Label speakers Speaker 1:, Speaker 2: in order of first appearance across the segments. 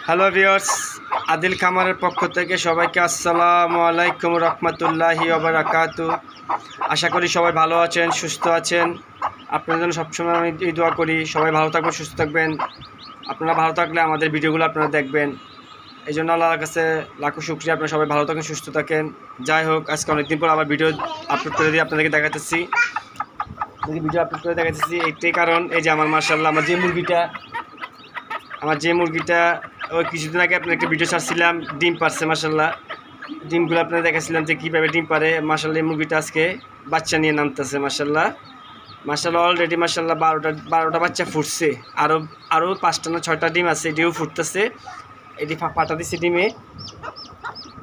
Speaker 1: Hello viewers, Adil খামারের পক্ষ থেকে সবাইকে আসসালামু আলাইকুম রহমতুল্লাহি ওয়া বারাকাতুহু। আশা করি সবাই ভালো আছেন, সুস্থ আছেন। আপনাদের জন্য সবসময় আমি এই দোয়া করি সবাই ভালো থাকবেন, সুস্থ থাকবেন। আপনারা ভালো থাকলে আমাদের ভিডিওগুলো আপনারা দেখবেন, এই জন্য আল্লাহর কাছে লাখো শুকরিয়া। আপনারা সবাই ভালো থাকেন, সুস্থ থাকেন। যাই হোক, আজকে অনেকদিন পর আবার ভিডিও আপলোড করে দিয়ে আপনাদেরকে দেখাতেছি এইটাই কারণ, এই যে আমার মাশাআল্লাহ আমার যে মুরগিটা ওই কিছুদিন আগে আপনার একটা ভিডিও ছাড়ছিলাম, ডিম পারছে মাশাআল্লাহ। ডিমগুলো আপনারা দেখাছিলাম যে কীভাবে ডিম পারে। মাশাআল্লাহ এই মুরগিটা আজকে বাচ্চা নিয়ে নামতেছে মাশাআল্লাহ। অলরেডি মাশাআল্লাহ 12টা বাচ্চা ফুটছে, আরও 5টা না 6টা ডিম আছে, এটিও ফুটতেছে। এটি পাটা দিচ্ছে ডিমে।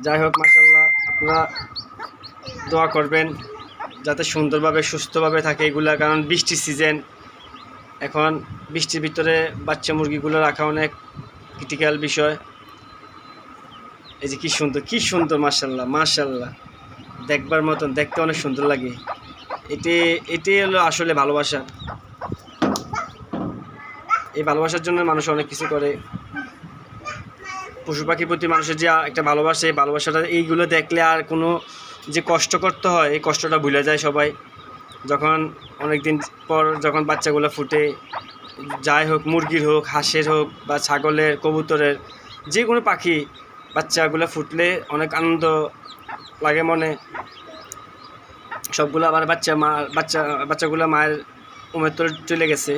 Speaker 1: যাই হোক মাশাআল্লাহ, আপনারা দোয়া করবেন যাতে সুন্দরভাবে সুস্থভাবে থাকে এগুলা, কারণ বৃষ্টির সিজন। এখন বৃষ্টির ভিতরে বাচ্চা মুরগিগুলো রাখা অনেক ক্রিটিক্যাল বিষয়। এই যে কি সুন্দর মাশাআল্লাহ, দেখবার মতন, দেখতে অনেক সুন্দর লাগে। এটি হলো আসলে ভালোবাসা। এই ভালোবাসার জন্য মানুষ অনেক কিছু করে। পশু পাখির প্রতি মানুষের যে একটা ভালোবাসা, এই ভালোবাসাটা এইগুলো দেখলে আর কোনো যে কষ্ট করতে হয় এই কষ্টটা ভুলে যায় সবাই। যখন অনেক দিন পর যখন বাচ্চাগুলো ফুটে, যাই হোক মুরগির হোক, হাঁসের হোক বা ছাগলের, কবুতরের, যে কোনো পাখি বাচ্চাগুলো ফুটলে অনেক আনন্দ লাগে মনে। সবগুলো আবার বাচ্চাগুলো মায়ের উমের তোরে চলে গেছে।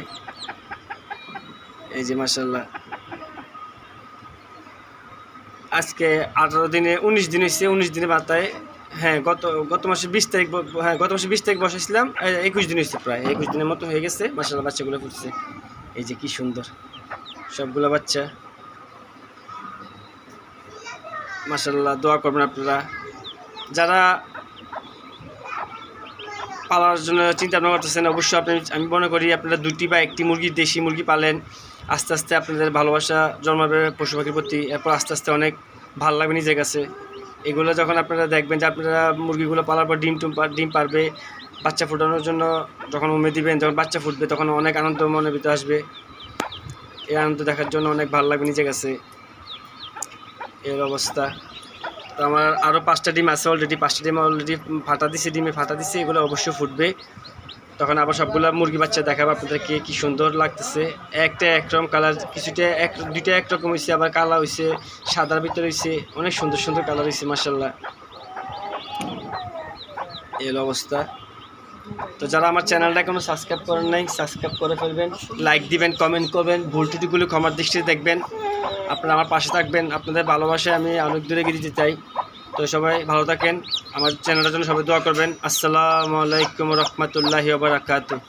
Speaker 1: এই যে মাশাআল্লাহ আজকে 19 দিন হয়েছে। 19 দিনের মাথায়, হ্যাঁ গত মাসে 20 তারিখ, গত মাসে 20 তারিখ বসাইছিলাম। 21 দিন হয়েছে, প্রায় 21 দিনের মতো হয়ে গেছে মাশাআল্লাহ। বাচ্চাগুলো ফুটছে, এই যে কি সুন্দর সবগুলো বাচ্চা মাশাআল্লাহ। দোয়া করবেন আপনারা যারা পালার জন্য চিন্তা ভাবনা করতেছেন। অবশ্যই আমি মনে করি আপনারা 2টি বা 1টি দেশি মুরগি পালেন। আস্তে আস্তে আপনাদের ভালোবাসা জন্মাবে পশু পাখির প্রতি। এরপর আস্তে আস্তে অনেক ভালো লাগবে নিজের কাছে। এগুলো যখন আপনারা দেখবেন যে আপনারা মুরগিগুলো পালার পর ডিম পারবে, বাচ্চা ফুটানোর জন্য যখন উমেদ দিবেন, যখন বাচ্চা ফুটবে তখন অনেক আনন্দ মনের ভিতরে আসবে। এই আনন্দ দেখার জন্য অনেক ভালো লাগবে নিজের কাছে। এর অবস্থা তো আমার আরও 5টা ডিম আছে অলরেডি। 5টা ডিম অলরেডি ডিমে ফাটা দিছে। এগুলো অবশ্যই ফুটবে, তখন আবার সবগুলো মুরগি বাচ্চা দেখাবো আপনাদেরকে। কি সুন্দর লাগতেছে, একটা একরকম কালার, দুইটা একরকম হয়েছে, আবার কালার হয়েছে, সাদার ভিতরে হয়েছে, অনেক সুন্দর সুন্দর কালার হয়েছে মাশাআল্লাহ। এর অবস্থা। তো যারা আমার চ্যানেলটা এখনো সাবস্ক্রাইব করেন নাই, সাবস্ক্রাইব করে ফেলবেন, লাইক দিবেন, কমেন্ট করবেন, ভুল ত্রুটিগুলো ক্ষমার দৃষ্টিতে দেখবেন। আপনারা আমার পাশে থাকবেন। আপনাদের ভালোবাসায় আমি অনেক দূরে এগিয়ে দিতে চাই। তো সবাই ভালো থাকেন, আমার চ্যানেলটার জন্য সবাই দোয়া করবেন। আসসালামু আলাইকুম রহমতুল্লাহি ওয়া বারাকাতুহু।